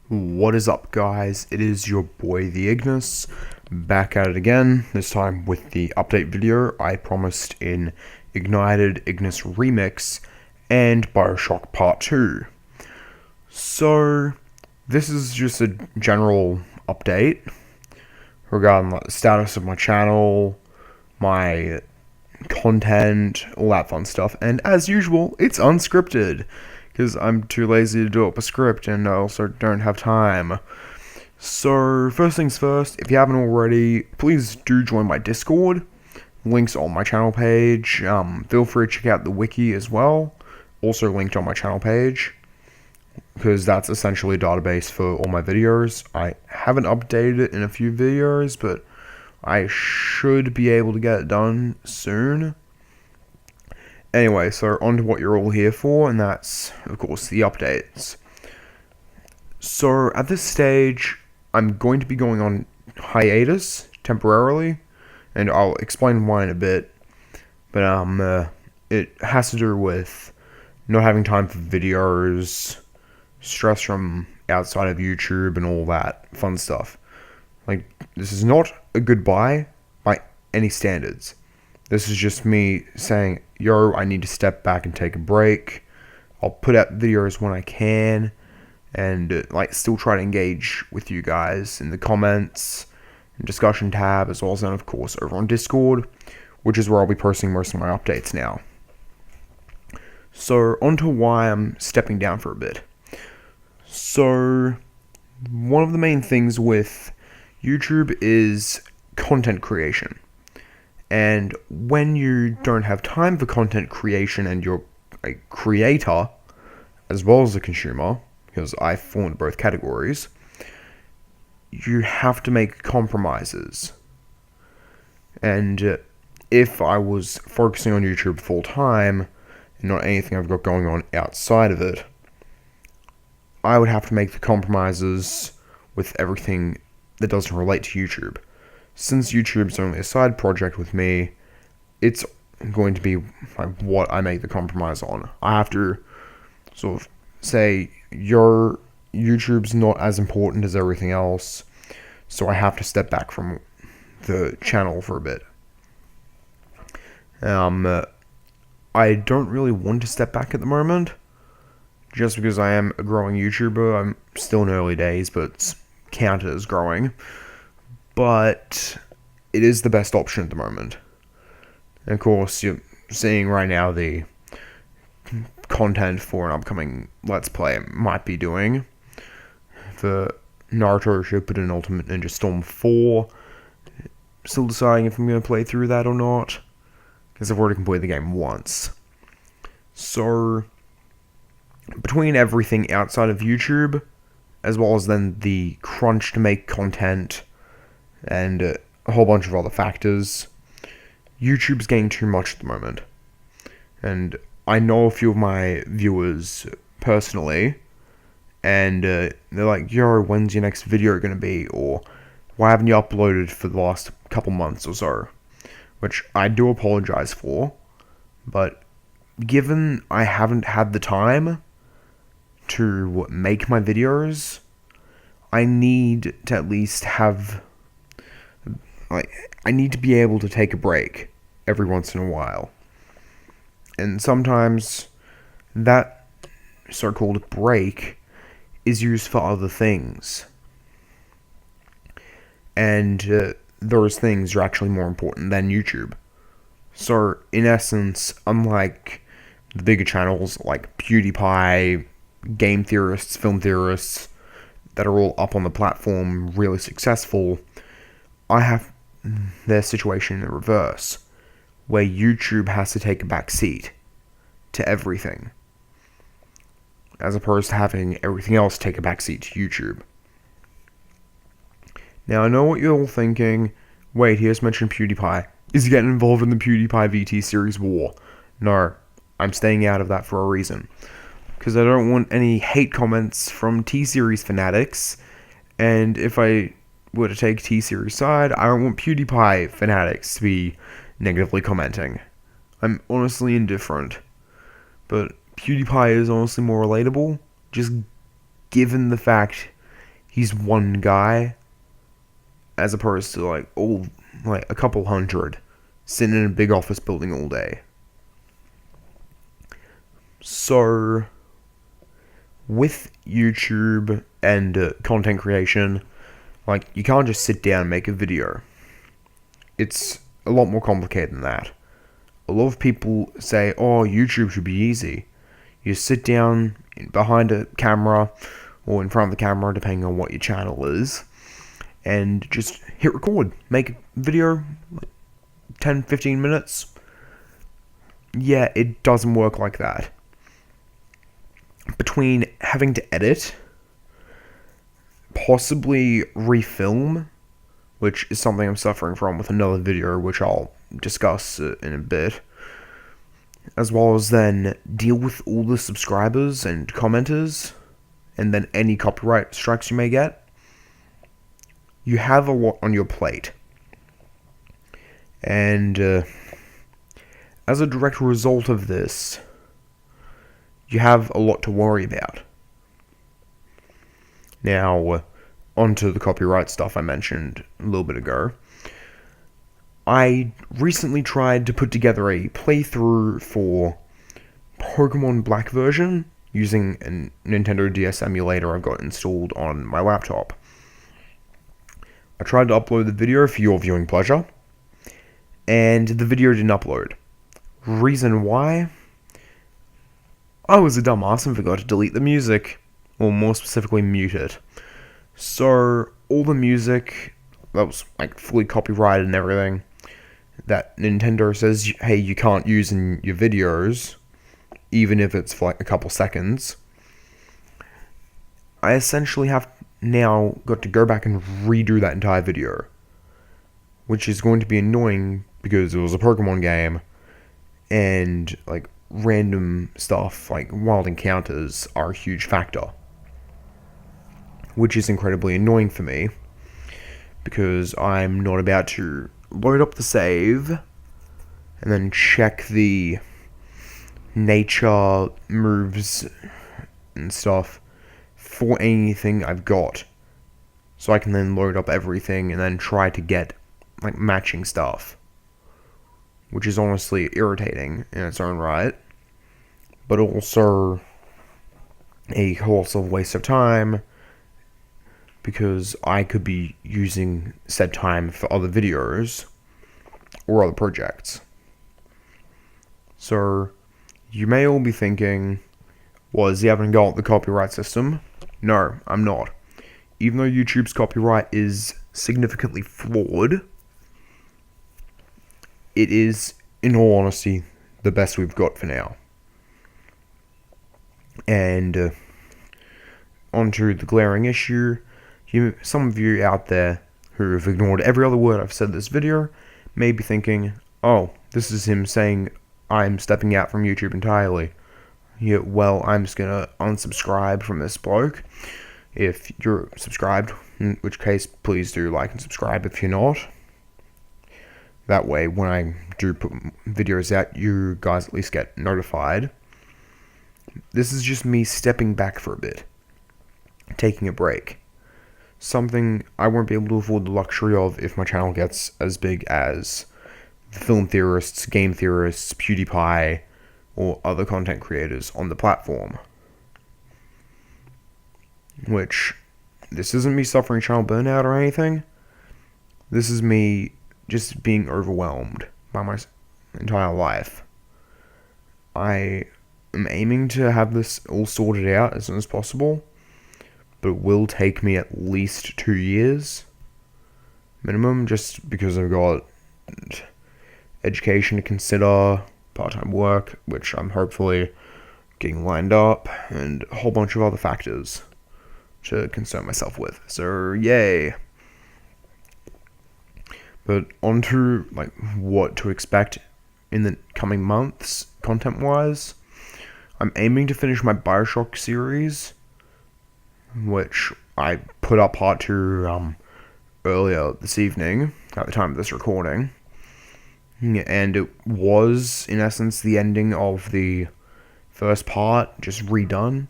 What is up, guys? It is your boy the Ignis, back at it again, this time with the update video I promised in Ignited, Ignis Remix, and Bioshock Part 2. So, this is just a general update regarding the status of my channel, my content, all that fun stuff, and as usual, it's unscripted, because I'm too lazy to do up a script, and I also don't have time. So, first things first, if you haven't already, please do join my Discord. Links on my channel page. Feel free to check out the wiki as well. Also linked on my channel page, because that's essentially a database for all my videos. I haven't updated it in a few videos, but I should be able to get it done soon. Anyway, so on to what you're all here for, and that's, of course, the updates. So, at this stage, I'm going to be going on hiatus, temporarily, and I'll explain why in a bit, but, it has to do with not having time for videos, stress from outside of YouTube, and all that fun stuff. Like, this is not a goodbye by any standards. This is just me saying, yo, I need to step back and take a break. I'll put out videos when I can, and still try to engage with you guys in the comments and discussion tab, as well as then, of course, over on Discord, which is where I'll be posting most of my updates now. So, on to why I'm stepping down for a bit. So, one of the main things with YouTube is content creation. And when you don't have time for content creation and you're a creator, as well as a consumer, because I fall into both categories, you have to make compromises. And if I was focusing on YouTube full time, and not anything I've got going on outside of it, I would have to make the compromises with everything that doesn't relate to YouTube. Since YouTube's only a side project with me, it's going to be what I make the compromise on. I have to sort of say, your YouTube's not as important as everything else, so I have to step back from the channel for a bit. I don't really want to step back at the moment, just because I am a growing YouTuber. I'm still in early days, but it's counted as growing. But it is the best option at the moment. And of course, you're seeing right now the content for an upcoming Let's Play I might be doing. The Naruto Shippuden Ultimate Ninja Storm 4. Still deciding if I'm going to play through that or not, because I've already completed the game once. So, between everything outside of YouTube, as well as then the crunch to make content, and a whole bunch of other factors, YouTube's getting too much at the moment. And I know a few of my viewers personally, and they're like, yo, when's your next video going to be? Or, why haven't you uploaded for the last couple months or so? Which I do apologize for, but given I haven't had the time to make my videos, I need to at least have, I need to be able to take a break every once in a while. And sometimes that so-called break is used for other things. And those things are actually more important than YouTube. So, in essence, unlike the bigger channels like PewDiePie, game theorists, film theorists, that are all up on the platform, really successful, I have their situation in the reverse, where YouTube has to take a back seat to everything, as opposed to having everything else take a back seat to YouTube. Now, I know what you're all thinking. Wait, he just mentioned PewDiePie. Is he getting involved in the PewDiePie VT series war? No, I'm staying out of that for a reason. Because I don't want any hate comments from T-Series fanatics, and if I were to take T-Series side, I don't want PewDiePie fanatics to be negatively commenting. I'm honestly indifferent, but PewDiePie is honestly more relatable, just given the fact he's one guy, as opposed to a couple hundred sitting in a big office building all day. So with YouTube and content creation, you can't just sit down and make a video. It's a lot more complicated than that. A lot of people say, oh, YouTube should be easy. You sit down behind a camera or in front of the camera, depending on what your channel is, and just hit record. Make a video, 10, 15 minutes. Yeah, it doesn't work like that. Between having to edit, possibly refilm, which is something I'm suffering from with another video, which I'll discuss in a bit, as well as then deal with all the subscribers and commenters, and then any copyright strikes you may get. You have a lot on your plate. And as a direct result of this, you have a lot to worry about. Now, onto the copyright stuff I mentioned a little bit ago. I recently tried to put together a playthrough for Pokemon Black version using a Nintendo DS emulator I've got installed on my laptop. I tried to upload the video for your viewing pleasure, and the video didn't upload. Reason why? I was a dumbass and forgot to delete the music, or more specifically mute it. So all the music that was fully copyrighted and everything that Nintendo says, hey, you can't use in your videos, even if it's for a couple seconds, I essentially have now got to go back and redo that entire video, which is going to be annoying because it was a Pokemon game, and random stuff like wild encounters are a huge factor, which is incredibly annoying for me because I'm not about to load up the save and then check the nature moves and stuff for anything I've got, so I can then load up everything and then try to get matching stuff, which is honestly irritating in its own right, but also a colossal waste of time because I could be using said time for other videos or other projects. So you may all be thinking, well, is he having a go at the copyright system? No, I'm not. Even though YouTube's copyright is significantly flawed, it is, in all honesty, the best we've got for now. And onto the glaring issue, some of you out there who have ignored every other word I've said in this video may be thinking, oh, this is him saying I'm stepping out from YouTube entirely. Yeah, well, I'm just gonna unsubscribe from this bloke. If you're subscribed, in which case, please do like and subscribe if you're not. That way, when I do put videos out, you guys at least get notified. This is just me stepping back for a bit. Taking a break. Something I won't be able to afford the luxury of if my channel gets as big as the film theorists, game theorists, PewDiePie, or other content creators on the platform. Which, this isn't me suffering channel burnout or anything. This is me just being overwhelmed by my entire life. I am aiming to have this all sorted out as soon as possible, but it will take me at least 2 years minimum, just because I've got education to consider, part-time work, which I'm hopefully getting lined up, and a whole bunch of other factors to concern myself with. So, yay. But onto what to expect in the coming months, content-wise. I'm aiming to finish my Bioshock series, which I put up part 2 earlier this evening, at the time of this recording. And it was, in essence, the ending of the first part, just redone,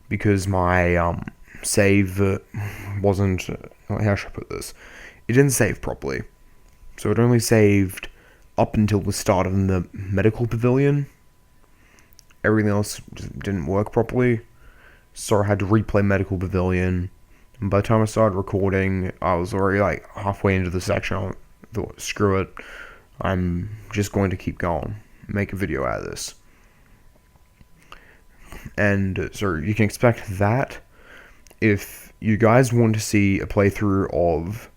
because my save wasn't, how should I put this? It didn't save properly. So it only saved up until the start of the medical pavilion. Everything else just didn't work properly. So I had to replay medical pavilion. And by the time I started recording, I was already like halfway into the section. I thought, screw it. I'm just going to keep going. Make a video out of this. And so you can expect that. If you guys want to see a playthrough of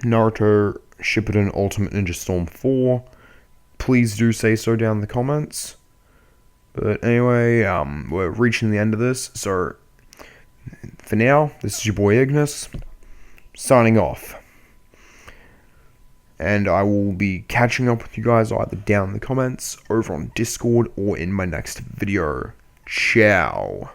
Naruto Shippuden Ultimate Ninja Storm 4, please do say so down in the comments. But anyway, we're reaching the end of this, so for now, this is your boy Ignis, signing off. And I will be catching up with you guys either down in the comments, over on Discord, or in my next video. Ciao.